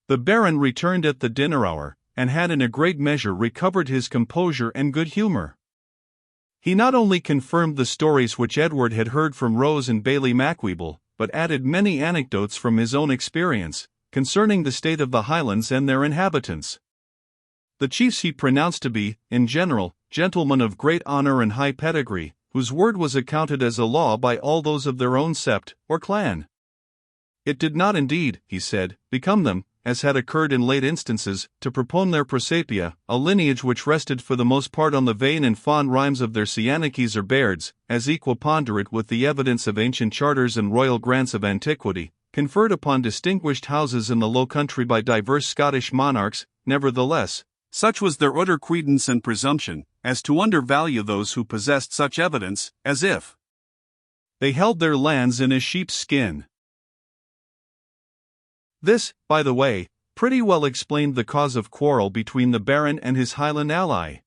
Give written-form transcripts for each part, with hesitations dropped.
The Baron returned at the dinner hour, and had in a great measure recovered his composure and good humor. He not only confirmed the stories which Edward had heard from Rose and Bailie Macwheeble, but added many anecdotes from his own experience, concerning the state of the Highlands and their inhabitants. The chiefs he pronounced to be, in general, gentlemen of great honor and high pedigree, whose word was accounted as a law by all those of their own sept, or clan. It did not indeed, he said, become them, as had occurred in late instances, to propone their prosapia, a lineage which rested for the most part on the vain and fond rhymes of their Sianachies or Bairds, as equiponderate with the evidence of ancient charters and royal grants of antiquity, conferred upon distinguished houses in the Low Country by divers Scottish monarchs. Nevertheless, such was their utter credence and presumption, as to undervalue those who possessed such evidence, as if they held their lands in a sheep's skin. This, by the way, pretty well explained the cause of quarrel between the Baron and his Highland ally.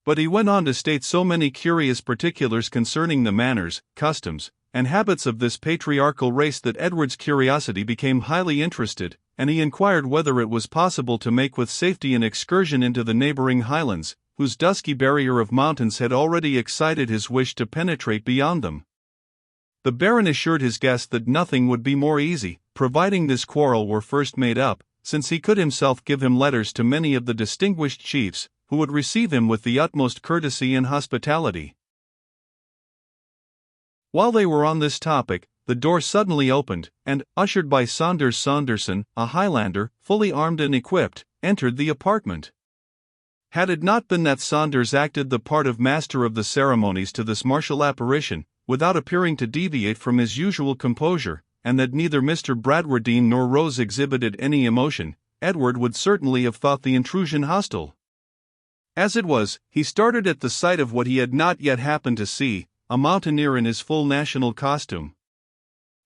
But he went on to state so many curious particulars concerning the manners, customs, and habits of this patriarchal race that Edward's curiosity became highly interested, and he inquired whether it was possible to make with safety an excursion into the neighboring Highlands, whose dusky barrier of mountains had already excited his wish to penetrate beyond them. The Baron assured his guest that nothing would be more easy, providing this quarrel were first made up, since he could himself give him letters to many of the distinguished chiefs, who would receive him with the utmost courtesy and hospitality. While they were on this topic, the door suddenly opened, and, ushered by Saunders Saunderson, a Highlander, fully armed and equipped, entered the apartment. Had it not been that Saunders acted the part of master of the ceremonies to this martial apparition, without appearing to deviate from his usual composure, and that neither Mr. Bradwardine nor Rose exhibited any emotion, Edward would certainly have thought the intrusion hostile. As it was, he started at the sight of what he had not yet happened to see, a mountaineer in his full national costume.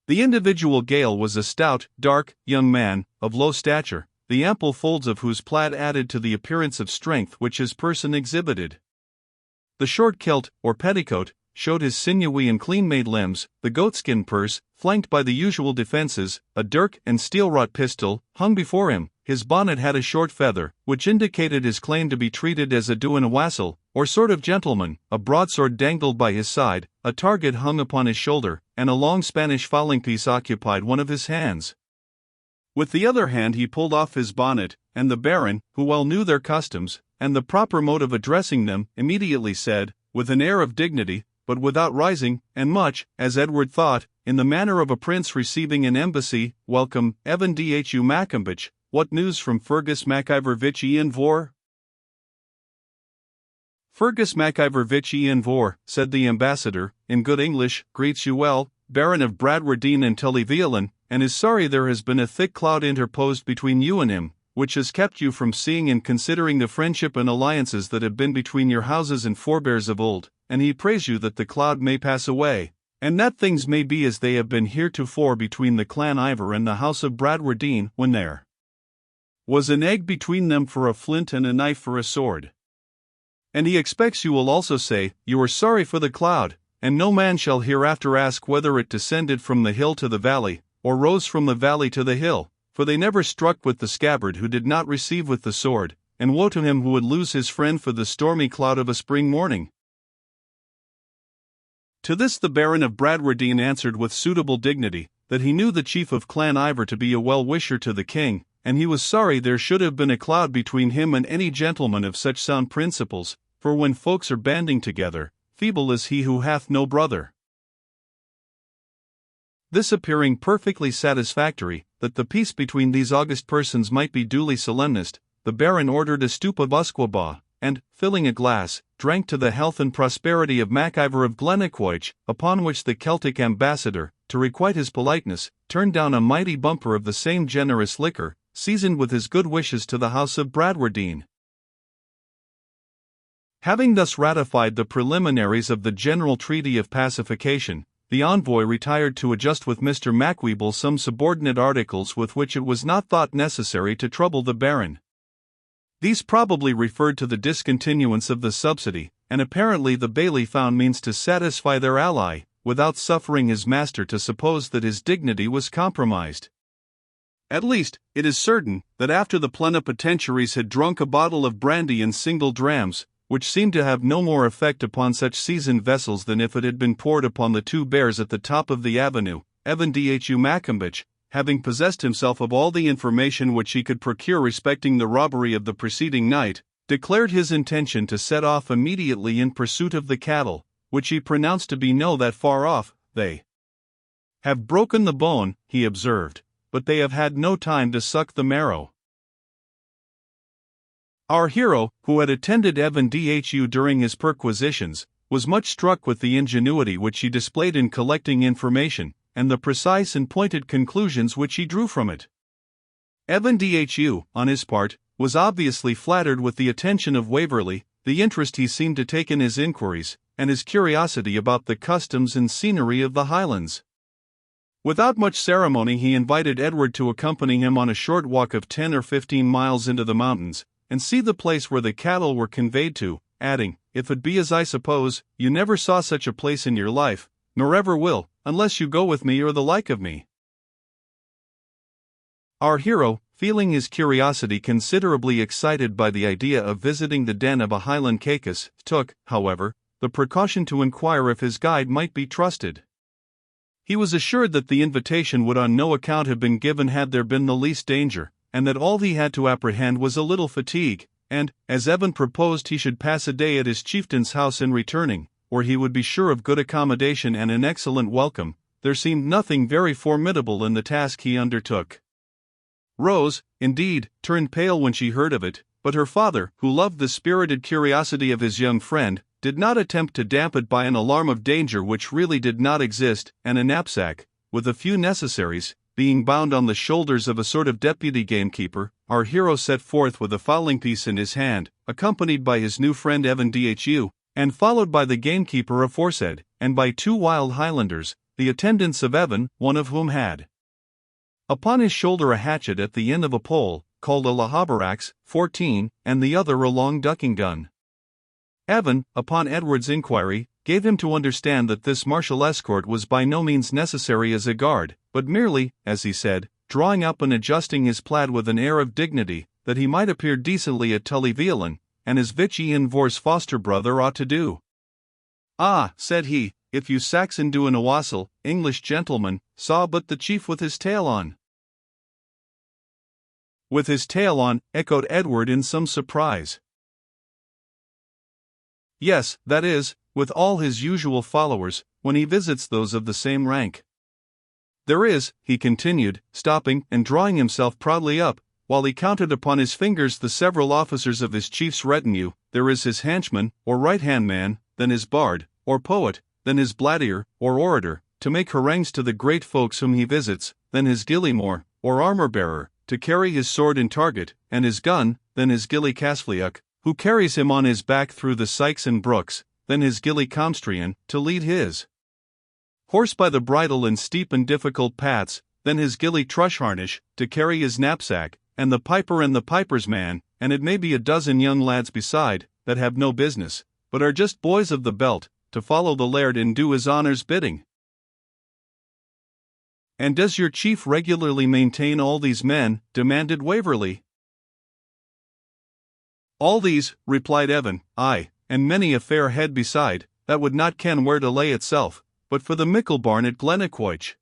The individual Gale was a stout, dark, young man, of low stature, the ample folds of whose plaid added to the appearance of strength which his person exhibited. The short kilt, or petticoat, showed his sinewy and clean-made limbs. The goatskin purse, flanked by the usual defenses, a dirk and steel-wrought pistol, hung before him. His bonnet had a short feather, which indicated his claim to be treated as a duin wassel, or sort of gentleman. A broadsword dangled by his side, a target hung upon his shoulder, and a long Spanish fowling-piece occupied one of his hands. With the other hand he pulled off his bonnet, and the Baron, who well knew their customs, and the proper mode of addressing them, immediately said, with an air of dignity, but without rising, and much, as Edward thought, in the manner of a prince receiving an embassy, "Welcome, Evan Dhu Maccombich, what news from Fergus MacIvor Ian Vohr?" "Fergus MacIvor Ian Vohr," said the ambassador, in good English, "greets you well, Baron of Bradwardine and Tullyveolan, and is sorry there has been a thick cloud interposed between you and him, which has kept you from seeing and considering the friendship and alliances that have been between your houses and forebears of old, and he prays you that the cloud may pass away, and that things may be as they have been heretofore between the clan Ivor and the house of Bradwardine, when there was an egg between them for a flint and a knife for a sword. And he expects you will also say, you are sorry for the cloud, and no man shall hereafter ask whether it descended from the hill to the valley, or rose from the valley to the hill, for they never struck with the scabbard who did not receive with the sword, and woe to him who would lose his friend for the stormy cloud of a spring morning." To this the Baron of Bradwardine answered with suitable dignity, that he knew the chief of Clan Ivor to be a well-wisher to the king, and he was sorry there should have been a cloud between him and any gentleman of such sound principles, for when folks are banding together, feeble is he who hath no brother. This appearing perfectly satisfactory, that the peace between these august persons might be duly solemnized, the Baron ordered a stoup of usquebaugh, and, filling a glass, drank to the health and prosperity of MacIvor of Glennaquoich, upon which the Celtic ambassador, to requite his politeness, turned down a mighty bumper of the same generous liquor, seasoned with his good wishes to the house of Bradwardine. Having thus ratified the preliminaries of the general treaty of pacification, the envoy retired to adjust with Mr. Macwheeble some subordinate articles with which it was not thought necessary to trouble the Baron. These probably referred to the discontinuance of the subsidy, and apparently the Bailie found means to satisfy their ally, without suffering his master to suppose that his dignity was compromised. At least, it is certain that after the plenipotentiaries had drunk a bottle of brandy in single drams, which seemed to have no more effect upon such seasoned vessels than if it had been poured upon the two bears at the top of the avenue, Evan Dhu Maccombich, having possessed himself of all the information which he could procure respecting the robbery of the preceding night, declared his intention to set off immediately in pursuit of the cattle, which he pronounced to be no that far off. They have broken the bone, he observed, but they have had no time to suck the marrow. Our hero, who had attended Evan Dhu during his perquisitions, was much struck with the ingenuity which he displayed in collecting information, and the precise and pointed conclusions which he drew from it. Evan Dhu, on his part, was obviously flattered with the attention of Waverley, the interest he seemed to take in his inquiries, and his curiosity about the customs and scenery of the Highlands. Without much ceremony he invited Edward to accompany him on a short walk of 10 or 15 miles into the mountains, and see the place where the cattle were conveyed to, adding, "If it be as I suppose, you never saw such a place in your life, nor ever will, unless you go with me or the like of me." Our hero, feeling his curiosity considerably excited by the idea of visiting the den of a Highland Caicus, took, however, the precaution to inquire if his guide might be trusted. He was assured that the invitation would on no account have been given had there been the least danger, and that all he had to apprehend was a little fatigue, and, as Evan proposed he should pass a day at his chieftain's house in returning, where he would be sure of good accommodation and an excellent welcome, there seemed nothing very formidable in the task he undertook. Rose, indeed, turned pale when she heard of it, but her father, who loved the spirited curiosity of his young friend, did not attempt to damp it by an alarm of danger which really did not exist, and a knapsack, with a few necessaries, being bound on the shoulders of a sort of deputy gamekeeper, our hero set forth with a fowling piece in his hand, accompanied by his new friend Evan Dhu, and followed by the gamekeeper aforesaid, and by 2 wild Highlanders, the attendants of Evan, one of whom had upon his shoulder a hatchet at the end of a pole, called a lahaberax, 14, and the other a long ducking gun. Evan, upon Edward's inquiry, gave him to understand that this martial escort was by no means necessary as a guard, but merely, as he said, drawing up and adjusting his plaid with an air of dignity, that he might appear decently at Tully Veolan, and as Vich Ian Vor's foster brother ought to do. "Ah," said he, "if you Saxon do an owassel, English gentlemen, saw but the chief with his tail on." "With his tail on," echoed Edward in some surprise. "Yes, that is, with all his usual followers, when he visits those of the same rank. There is," he continued, stopping and drawing himself proudly up, while he counted upon his fingers the several officers of his chief's retinue, "there is his henchman, or right-hand man, then his bard, or poet, then his bladier, or orator, to make harangues to the great folks whom he visits, then his gillimore, or armor-bearer, to carry his sword in target, and his gun, then his gilly casfliuch, who carries him on his back through the sykes and brooks, then his gilly comstrian, to lead his horse by the bridle in steep and difficult paths, then his gilly trush-harnish, to carry his knapsack, and the piper and the piper's man, and it may be a dozen young lads beside, that have no business, but are just boys of the belt, to follow the laird and do his honour's bidding." "And does your chief regularly maintain all these men?" demanded Waverley. "All these," replied Evan, "aye, and many a fair head beside, that would not ken where to lay itself, but for the mickle barn at Glennaquoich."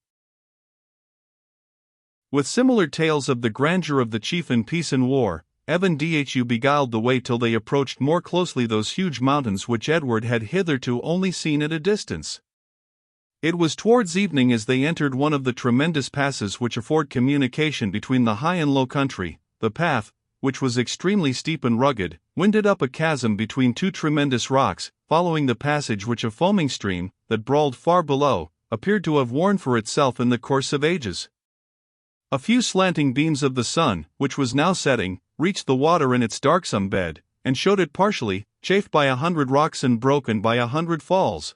With similar tales of the grandeur of the chief in peace and war, Evan Dhu beguiled the way till they approached more closely those huge mountains which Edward had hitherto only seen at a distance. It was towards evening as they entered one of the tremendous passes which afford communication between the high and low country. The path, which was extremely steep and rugged, winded up a chasm between 2 tremendous rocks, following the passage which a foaming stream, that brawled far below, appeared to have worn for itself in the course of ages. A few slanting beams of the sun, which was now setting, reached the water in its darksome bed, and showed it partially, chafed by 100 rocks and broken by 100 falls.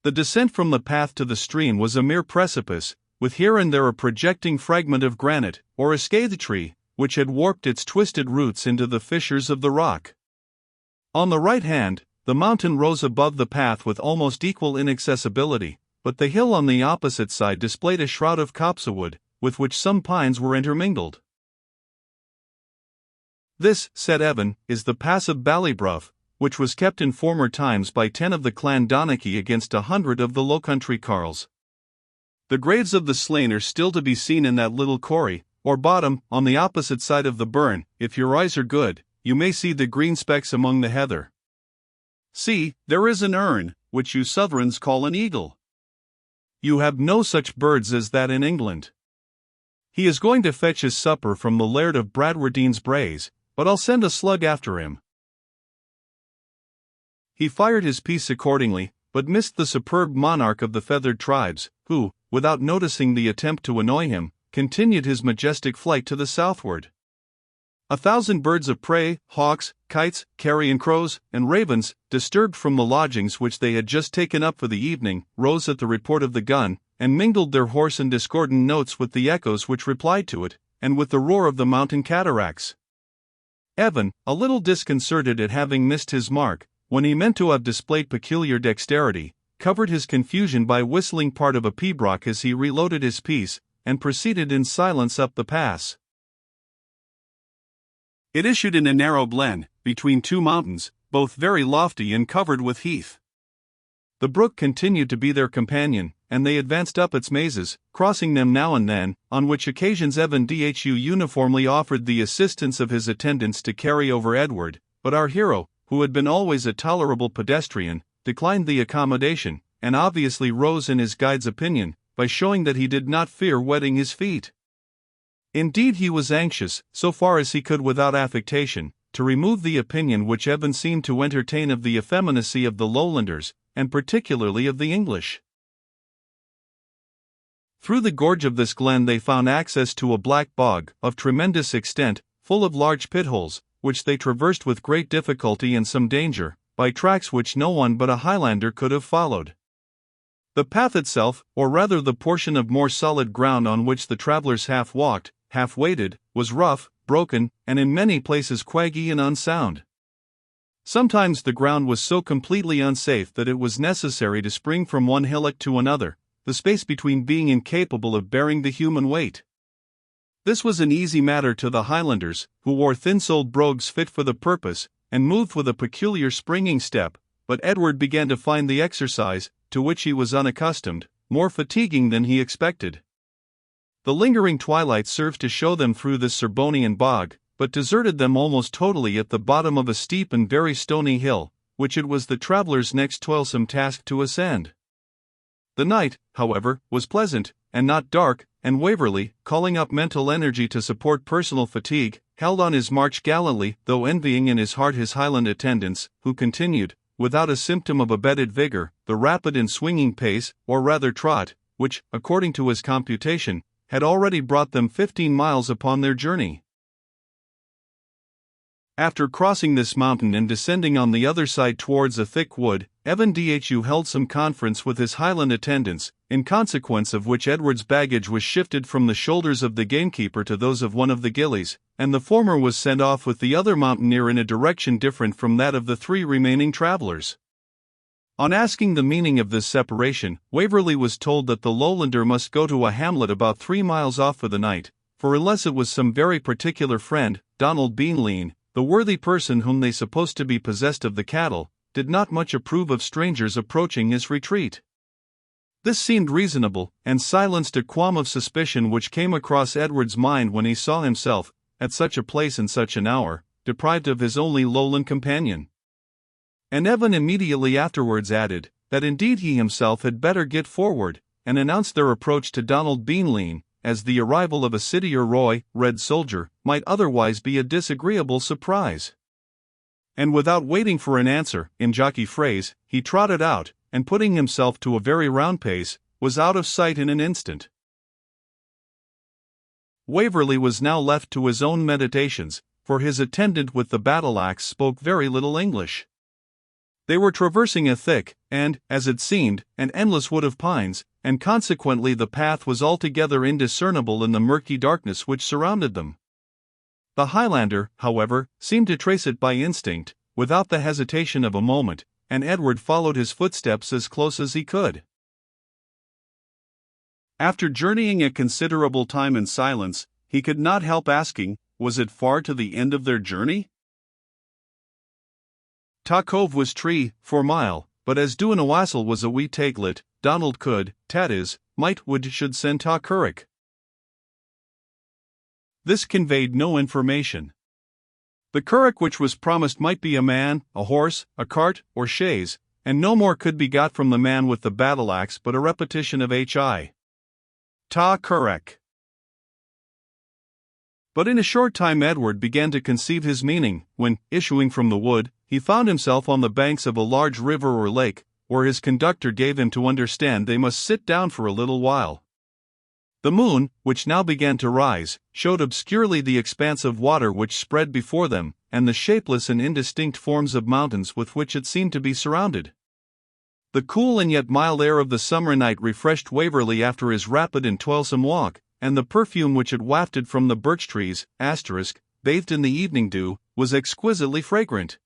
The descent from the path to the stream was a mere precipice, with here and there a projecting fragment of granite, or a scathe tree, which had warped its twisted roots into the fissures of the rock. On the right hand, the mountain rose above the path with almost equal inaccessibility, but the hill on the opposite side displayed a shroud of copsewood, with which some pines were intermingled. "This," said Evan, "is the pass of Ballybruff, which was kept in former times by 10 of the clan Donachie against 100 of the Lowcountry carles. The graves of the slain are still to be seen in that little corrie, or bottom, on the opposite side of the burn. If your eyes are good, you may see the green specks among the heather. See, there is an urn, which you Southrons call an eagle. You have no such birds as that in England. He is going to fetch his supper from the Laird of Bradwardine's braes, but I'll send a slug after him." He fired his piece accordingly, but missed the superb monarch of the feathered tribes, who, without noticing the attempt to annoy him, continued his majestic flight to the southward. 1,000 birds of prey, hawks, kites, carrion crows, and ravens, disturbed from the lodgings which they had just taken up for the evening, rose at the report of the gun, and mingled their hoarse and discordant notes with the echoes which replied to it, and with the roar of the mountain cataracts. Evan, a little disconcerted at having missed his mark, when he meant to have displayed peculiar dexterity, covered his confusion by whistling part of a pibroch as he reloaded his piece, and proceeded in silence up the pass. It issued in a narrow glen, between two mountains, both very lofty and covered with heath. The brook continued to be their companion, and they advanced up its mazes, crossing them now and then, on which occasions Evan Dhu uniformly offered the assistance of his attendants to carry over Edward, but our hero, who had been always a tolerable pedestrian, declined the accommodation, and obviously rose in his guide's opinion, by showing that he did not fear wetting his feet. Indeed, he was anxious, so far as he could without affectation, to remove the opinion which Evan seemed to entertain of the effeminacy of the Lowlanders, and particularly of the English. Through the gorge of this glen they found access to a black bog, of tremendous extent, full of large pitholes, which they traversed with great difficulty and some danger, by tracks which no one but a Highlander could have followed. The path itself, or rather the portion of more solid ground on which the travellers half walked, half waded, was rough, broken, and in many places quaggy and unsound. Sometimes the ground was so completely unsafe that it was necessary to spring from one hillock to another, the space between being incapable of bearing the human weight. This was an easy matter to the Highlanders, who wore thin-soled brogues fit for the purpose, and moved with a peculiar springing step, but Edward began to find the exercise, to which he was unaccustomed, more fatiguing than he expected. The lingering twilight served to show them through this Serbonian bog, but deserted them almost totally at the bottom of a steep and very stony hill, which it was the travellers' next toilsome task to ascend. The night, however, was pleasant, and not dark, and Waverley, calling up mental energy to support personal fatigue, held on his march gallantly, though envying in his heart his Highland attendants, who continued, without a symptom of abated vigour, the rapid and swinging pace, or rather trot, which, according to his computation, had already brought them 15 miles upon their journey. After crossing this mountain and descending on the other side towards a thick wood, Evan Dhu held some conference with his Highland attendants, in consequence of which Edward's baggage was shifted from the shoulders of the gamekeeper to those of one of the gillies, and the former was sent off with the other mountaineer in a direction different from that of the 3 remaining travellers. On asking the meaning of this separation, Waverley was told that the Lowlander must go to a hamlet about 3 miles off for the night, for unless it was some very particular friend, Donald Beanleen, the worthy person whom they supposed to be possessed of the cattle, did not much approve of strangers approaching his retreat. This seemed reasonable, and silenced a qualm of suspicion which came across Edward's mind when he saw himself, at such a place and such an hour, deprived of his only Lowland companion. And Evan immediately afterwards added, that indeed he himself had better get forward, and announced their approach to Donald Beanleen, as the arrival of a Sidier Roy, Red Soldier, might otherwise be a disagreeable surprise. And without waiting for an answer, in jockey phrase, he trotted out, and putting himself to a very round pace, was out of sight in an instant. Waverley was now left to his own meditations, for his attendant with the battle-axe spoke very little English. They were traversing a thick, and, as it seemed, an endless wood of pines, and consequently the path was altogether indiscernible in the murky darkness which surrounded them. The Highlander, however, seemed to trace it by instinct, without the hesitation of a moment, and Edward followed his footsteps as close as he could. After journeying a considerable time in silence, he could not help asking, was it far to the end of their journey? Ta Cove was tree, 4 mile, but as Duanawassel was a wee takelet, Donald could, might, should send Ta Currick. This conveyed no information. The currick which was promised might be a man, a horse, a cart, or chaise, and no more could be got from the man with the battle-axe but a repetition of Hi. Ta Currick. But in a short time Edward began to conceive his meaning, when, issuing from the wood, he found himself on the banks of a large river or lake, where his conductor gave him to understand they must sit down for a little while. The moon, which now began to rise, showed obscurely the expanse of water which spread before them, and the shapeless and indistinct forms of mountains with which it seemed to be surrounded. The cool and yet mild air of the summer night refreshed Waverley after his rapid and toilsome walk, and the perfume which it wafted from the birch trees, bathed in the evening dew, was exquisitely fragrant.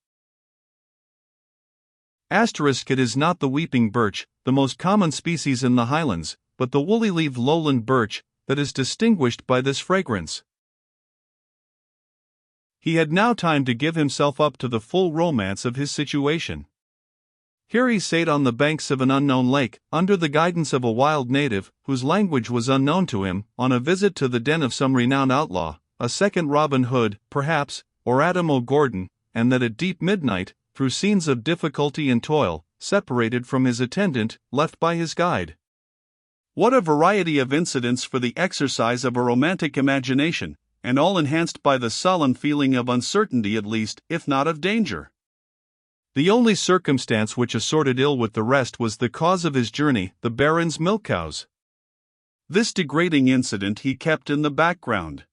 It is not the weeping birch, the most common species in the Highlands, but the woolly-leaved lowland birch, that is distinguished by this fragrance. He had now time to give himself up to the full romance of his situation. Here he sate on the banks of an unknown lake, under the guidance of a wild native, whose language was unknown to him, on a visit to the den of some renowned outlaw, a second Robin Hood, perhaps, or Adam O'Gordon, and that at deep midnight, through scenes of difficulty and toil, separated from his attendant, left by his guide. What a variety of incidents for the exercise of a romantic imagination, and all enhanced by the sullen feeling of uncertainty at least, if not of danger. The only circumstance which assorted ill with the rest was the cause of his journey, the Baron's milk cows. This degrading incident he kept in the background.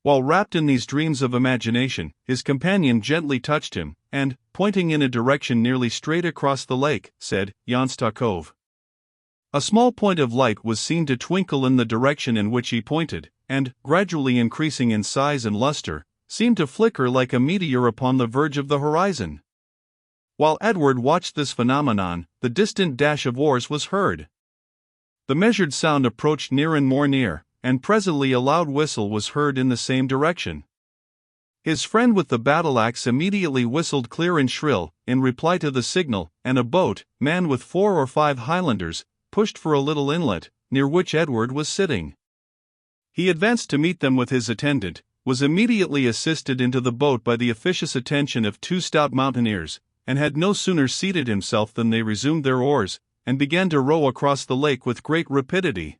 While wrapped in these dreams of imagination, his companion gently touched him, and, pointing in a direction nearly straight across the lake, said, "Yon's Ta Cove." A small point of light was seen to twinkle in the direction in which he pointed, and, gradually increasing in size and luster, seemed to flicker like a meteor upon the verge of the horizon. While Edward watched this phenomenon, the distant dash of oars was heard. The measured sound approached near and more near, and presently a loud whistle was heard in the same direction. His friend with the battle-axe immediately whistled clear and shrill, in reply to the signal, and a boat, manned with 4 or 5 Highlanders, pushed for a little inlet, near which Edward was sitting. He advanced to meet them with his attendant, was immediately assisted into the boat by the officious attention of 2 stout mountaineers, and had no sooner seated himself than they resumed their oars, and began to row across the lake with great rapidity.